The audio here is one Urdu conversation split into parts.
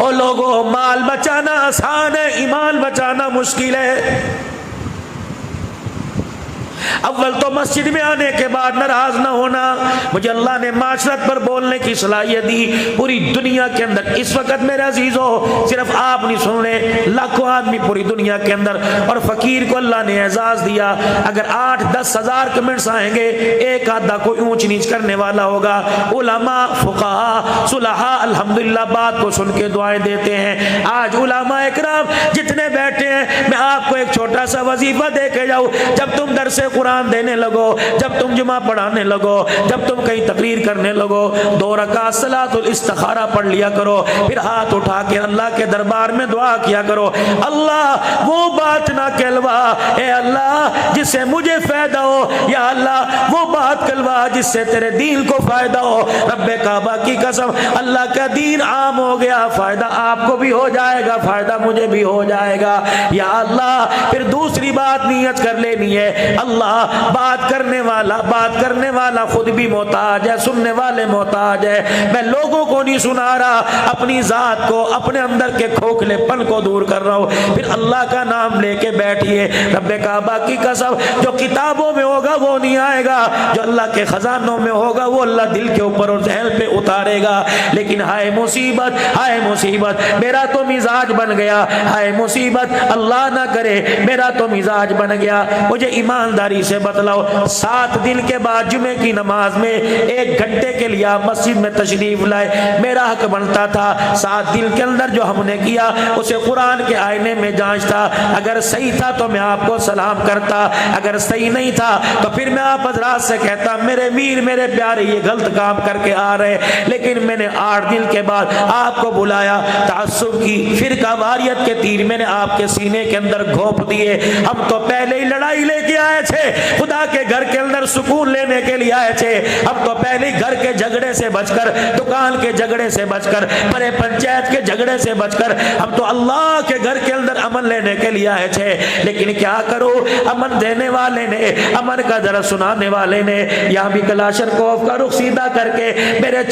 او لوگوں، مال بچانا آسان ہے، ایمان بچانا مشکل ہے۔ اول تو مسجد میں آنے کے بعد ناراض نہ ہونا۔ مجھے اللہ نے معاشرت پر بولنے کی صلاحیت دی۔ پوری دنیا کے اندر اس وقت میرے عزیزو صرف آپ نہیں سن رہے، لاکھوں آدمی پوری دنیا کے اندر، اور فقیر کو اللہ نے اعزاز دیا۔ اگر 8-10 ہزار کمنٹس آئیں گے، ایک آدھا کوئی اونچ نیچ کرنے والا ہوگا۔ علماء، فقہاء، صلحاء الحمدللہ بات کو سن کے دعائیں دیتے ہیں۔ آج علماء اکرام جتنے بیٹھے ہیں، میں آپ کو ایک چھوٹا سا وظیفہ دے کے جاؤں، جب تم درس قرآن دینے لگو، جب تم جمعہ پڑھانے لگو، جب تم کہیں تقریر کرنے لگو، 2 رکعت صلاۃ الاستخارہ پڑھ لیا کرو، پھر ہاتھ اٹھا کے اللہ کے دربار میں دعا کیا کرو، اللہ وہ بات نہ کہلوا اے اللہ جس سے مجھے فائدہ ہو، یا اللہ وہ بات کہلوا جس سے تیرے دین کو فائدہ ہو۔ رب کعبہ کی قسم، اللہ کا دین عام ہو گیا، فائدہ آپ کو بھی ہو جائے گا، فائدہ مجھے بھی ہو جائے گا یا اللہ۔ پھر دوسری بات نیت کر لینی ہے، اللہ بات کرنے والا خود بھی محتاج ہے، سننے والے محتاج ہے، میں لوگوں کو نہیں سنا رہا، اپنی ذات کو، اپنے اندر کے کھوکھلے پن کو دور کر رہا ہوں۔ پھر اللہ کا نام لے کے بیٹھیے، رب کعبہ کی قسم جو کتابوں میں ہوگا وہ نہیں آئے گا، جو اللہ کے خزانوں میں ہوگا وہ اللہ دل کے اوپر اور ذہن پہ اتارے گا۔ لیکن ہائے مصیبت، ہائے مصیبت، میرا تو مزاج بن گیا، ہائے مصیبت، اللہ نہ کرے میرا تو مزاج بن گیا۔ مجھے ایمانداری سے بتلاؤ، 7 دن کے بعد جمعے کی نماز میں 1 گھنٹے کے لیے مسجد میں تشریف لائے، میرا حق بنتا تھا 7 دن کے اندر جو ہم نے کیا اسے قرآن کے آئینے میں جانچتا، اگر صحیح تھا تو میں آپ کو سلام کرتا، اگر صحیح نہیں تھا تو پھر میں آپ حضرات سے کہتا میرے ویر میرے پیارے یہ غلط کام کر کے آ رہے، لیکن میں نے 8 دن کے بعد آپ کو بلایا، تعصب کی فرقہ واریت کے تیر میں نے آپ کے سینے کے اندر گھونپ دیے۔ ہم تو پہلے ہی لڑائی لے کے آئے تھے، خدا کے گھر کے اندر سکون لینے کے لیے آئے تھے، ہم تو پہلے گھر کے جھگڑے سے بچ کر، دکان کے جھگڑے سے بچ کر، بڑے پنچایت کے جھگڑے سے بچ کر، ہم تو اللہ کے گھر کے اندر امن لینے کے لیے آئے تھے۔ لیکن کیا کرو، امن دینے والے نے، امن کا درس سنانے والے نے یہاں بھی کلاشنکوف کا رخ سیدھا کر کے میرے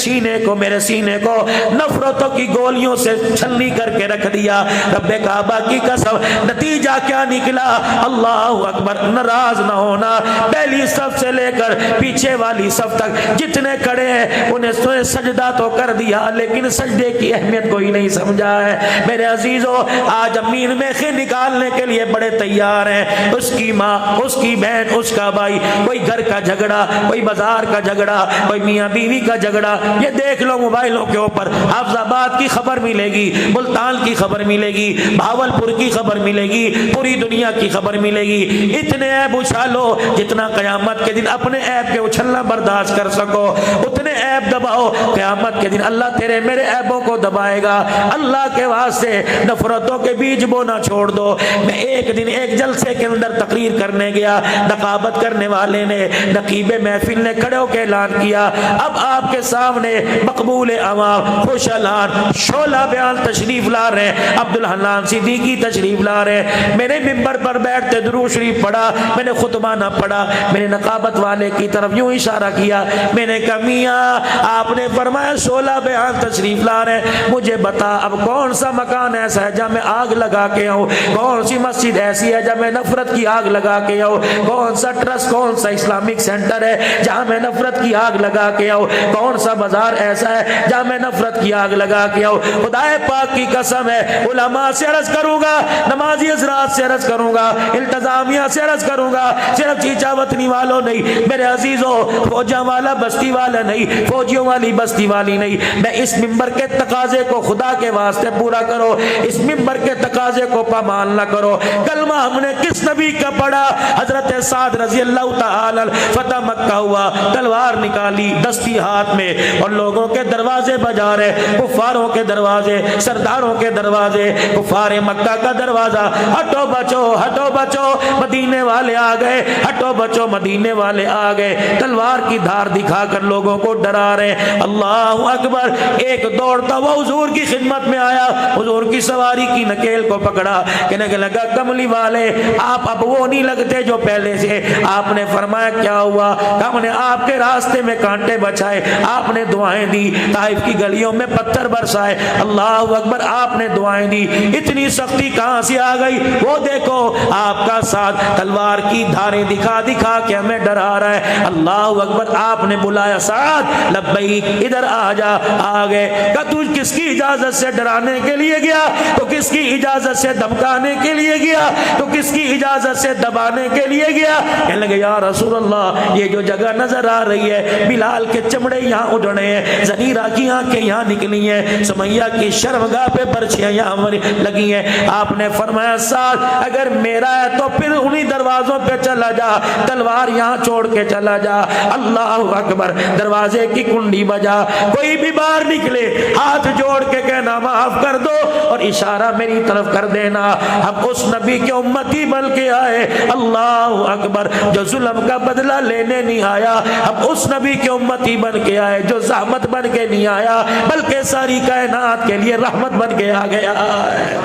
سینے کو نفرتوں کی گولیوں سے چھلنی کر کے رکھ دیا۔ رب کعبہ کی قسم نتیجہ کیا نکلا؟ اللہ اکبر، ناراض نہ ہونا، پہلی صف سے لے کر پیچھے والی صف تک جتنے کھڑے ہیں انہیں سجدہ تو کر دیا، لیکن سجدے کی اہمیت کوئی نہیں سمجھا ہے۔ میرے عزیزو، آج امین میخے نکالنے کے لیے بڑے تیار ہیں، اس کی ماں، اس کی بہن، اس کا بھائی، کوئی گھر کا جھگڑا، کوئی بازار کا جھگڑا، کوئی میاں بیوی کا جھگڑا، یہ دیکھ لو موبائلوں کے اوپر، حافظ آباد کی خبر ملے گی، ملتان کی خبر ملے گی، بھاولپور کی خبر ملے گی، پوری دنیا کی خبر ملے گی۔ اتنے عیب اچھالو جتنا قیامت کے دن اپنے عیب کے اچھلنا برداشت کر سکو، اتنے عیب دباؤ، قیامت کے دن اللہ تیرے میرے عیبوں کو دبائے گا۔ اللہ کے واسطے نفرتوں کے بیج بونا چھوڑ دو۔ میں ایک دن ایک جلسے کے اندر تقریر کرنے گیا، نقابت کرنے والے نے، نقیب محفل نے کھڑے ہو کے اعلان کیا، اب آپ کے سامنے مقبول عوام، خوش الان، شعلہ بیان تشریف لا رہے ہیں، عبدالحنان صدیقی تشریف لا رہے ہیں۔ میرے ممبر پر بیٹھتے درود شریف پڑھا، میں نے خطبہ نہ پڑھا، میں نے نقابت والے کی طرف یوں اشارہ کیا، میں نے کہا میاں آپ نے فرمایا شعلہ بیان تشریف لا رہے ہیں، مجھے بتا اب کون سا مکان ایسا ہے جہاں میں آگ لگا کے آؤں، کون سی مسجد ایسی ہے جہاں میں نفرت کی آگ لگا کے آؤں، کون سا ٹرسٹ، کون سا اسلامک سینٹر ہے جہاں میں نفرت کی آگ لگا کے آؤں، کون سا بازار ایسا ہے جہاں میں نفرت کی آگ لگا کے آؤں۔ خدا پاک کی قسم ہے، علماء سے عرض کروں گا، نمازی حضرات سے عرض کروں گا، انتظامیہ سے عرض کروں گا، صرف چیچا وطنی والوں نہیں میرے عزیزوں، فوجیاں والا بستی والا نہیں، فوجیوں والی بستی والی نہیں، میں اس ممبر کے تقاضے کو خدا کے واسطے پورا کرو، اس ممبر کے تقاضے کو پامال نہ کرو۔ کلمہ ہم نے کس نبی کا پڑھا؟ حضرت سعد رضی اللہ تعالی فتح مکہ ہوا، تلوار نکالی دستی ہاتھ میں اور لوگوں کے دروازے بجا رہے، کفاروں کے دروازے، سرداروں کے دروازے، کفار مکہ کا دروازہ، ہٹو بچو ہٹو بچو مدینے والے آ گئے، ہٹو بچو مدینے والے آ گئے، تلوار کی دھار دکھا کر لوگوں کو ڈرا رہے ہیں۔ اللہ اکبر، ایک دوڑتا وہ حضور کی خدمت میں آیا، حضور کی سواری کی نکیل کو پکڑا، کہنے لگا کملی والے آپ اب وہ نہیں لگتے جو پہلے سے۔ آپ نے فرمایا کیا ہوا؟ ہم نے آپ کے راستے میں کانٹے بچائے، آپ نے دعائیں دی، طائف کی گلیوں میں پتھر برسائے، اللہ اکبر آپ نے دعائیں دی، اتنی سختی کہاں سے آ گئی؟ وہ دیکھو آپ کا ساتھ تلوار کی دھاریں دکھا دکھا کے ہمیں ڈرا رہا ہے۔ اللہ اکبر آپ نے بلایا ساتھ، لبیک ادھر آ جا، آ گئے۔ کہ تو کس کی اجازت سے ڈرانے کے لیے گیا؟ تو کس کی اجازت سے دھمکانے کے لیے گیا؟ تو کس کی اجازت سے دبانے کے لیے گیا؟ کہنے لگے یا رسول اللہ یہ جو جگہ نظر آ رہی ہے، بلال کے چمڑے یہاں اڑنے ہیں، زنیرہ کی آنکھیں یہاں نکلی ہیں، سمیہ کی شرمگاہ پہ برچیاں یہاں لگی ہیں۔ آپ نے فرمایا ساتھ اگر میرا ہے تو پھر انہی دروازوں پہ چلا جا، تلوار یہاں چھوڑ کے چلا جا۔ اللہ اکبر، دروازے کی کنڈی بجا، کوئی بھی باہر نکلے ہاتھ جوڑ کے کہنا معاف کر دو اور اشارہ میری طرف کر دینا، ہم اس نبی کے امتی بن کے آئے، اللہ اکبر، جو ظلم کا بدلہ لینے نہیں آیا، ہم اس نبی کے امتی بن کے آئے جو زحمت بن کے نہیں آیا بلکہ ساری کائنات کے لیے رحمت بن کے آ گیا ہے۔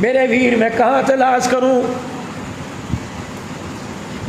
میرے ویر میں کہاں تلاش کروں؟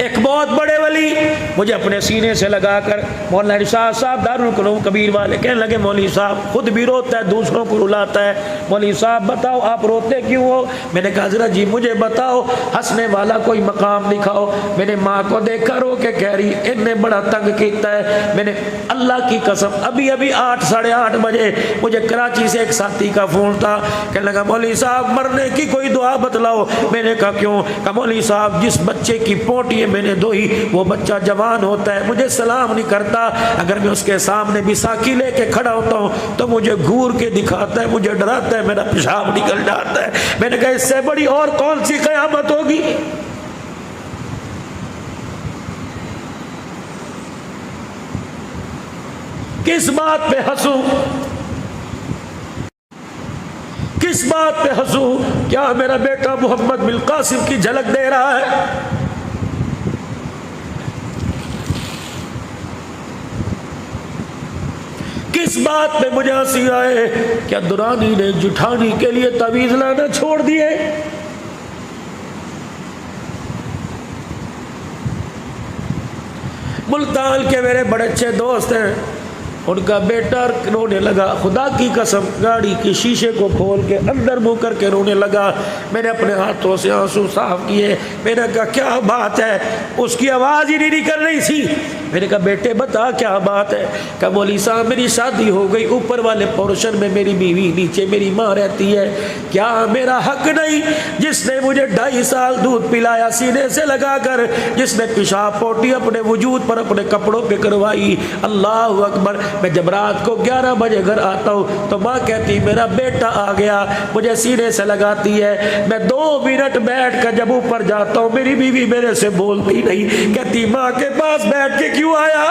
ایک بہت بڑے ولی مجھے اپنے سینے سے لگا کر مولانا ارشاد صاحب دارالقلوم کبیر والے کہنے لگے مولوی صاحب خود بھی روتا ہے دوسروں کو رلاتا ہے، مولوی صاحب بتاؤ آپ روتے کیوں ہو؟ میں نے کہا حضرت جی مجھے بتاؤ، ہنسنے والا کوئی مقام دکھاؤ۔ میں نے ماں کو دیکھا رو کے کہہ رہی ان نے بڑا تنگ کیتا ہے۔ میں نے اللہ کی قسم ابھی 8 ساڑھے 8 بجے مجھے کراچی سے ایک ساتھی کا فون تھا، کہنے لگا مولوی صاحب مرنے کی کوئی دعا بتلاؤ۔ میں نے کہا کیوں؟ کہا مولوی صاحب جس بچے کی پوٹی میں نے دھوئی وہ بچہ جوان ہوتا ہے، مجھے سلام نہیں کرتا، اگر میں اس کے سامنے بھی ساکی لے کے کھڑا ہوتا ہوں تو مجھے گھور کے دکھاتا ہے، مجھے ڈراتا ہے، میرا پیشاب نکل جاتا ہے۔ میں نے کہا اس سے بڑی اور کون سی قیامت ہوگی؟ کس بات پہ ہنسوں؟ کس بات پہ ہنسوں؟ کیا میرا بیٹا محمد بالقاسم کی جھلک دے رہا ہے؟ کس بات پہ مجھے ہنسی آئے؟ کیا درانی نے جٹھانی کے لیے تعویذ لانا چھوڑ دیے؟ ملتان کے میرے بڑے اچھے دوست ہیں، ان کا بیٹا رونے لگا، خدا کی قسم گاڑی کی شیشے کو کھول کے اندر منہ کر کے رونے لگا۔ میں نے اپنے ہاتھوں سے آنسو صاف کیے، میں نے کہا کیا بات ہے؟ اس کی آواز ہی نہیں نکل رہی تھی۔ میں نے کہا بیٹے بتا کیا بات ہے؟ کہ مولوی صاحب میری شادی ہو گئی، اوپر والے پورشن میں میری بیوی، نیچے میری ماں رہتی ہے، کیا میرا حق نہیں؟ جس نے مجھے 2.5 سال دودھ پلایا سینے سے لگا کر، جس نے پیشاب پوٹی اپنے وجود پر اپنے کپڑوں پہ کروائی، اللہ اکبر، میں جب رات کو 11 بجے گھر آتا ہوں تو ماں کہتی میرا بیٹا آ گیا، مجھے سینے سے لگاتی ہے، میں 2 منٹ بیٹھ کر جب اوپر جاتا ہوں میری بیوی میرے سے بولتی نہیں، کہتی ماں کے پاس بیٹھ کے کیوں آیا؟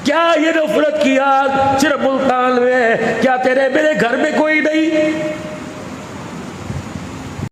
کیا یہ نفرت کی آگ صرف ملتان میں ہے؟ کیا تیرے میرے گھر میں کوئی نہیں؟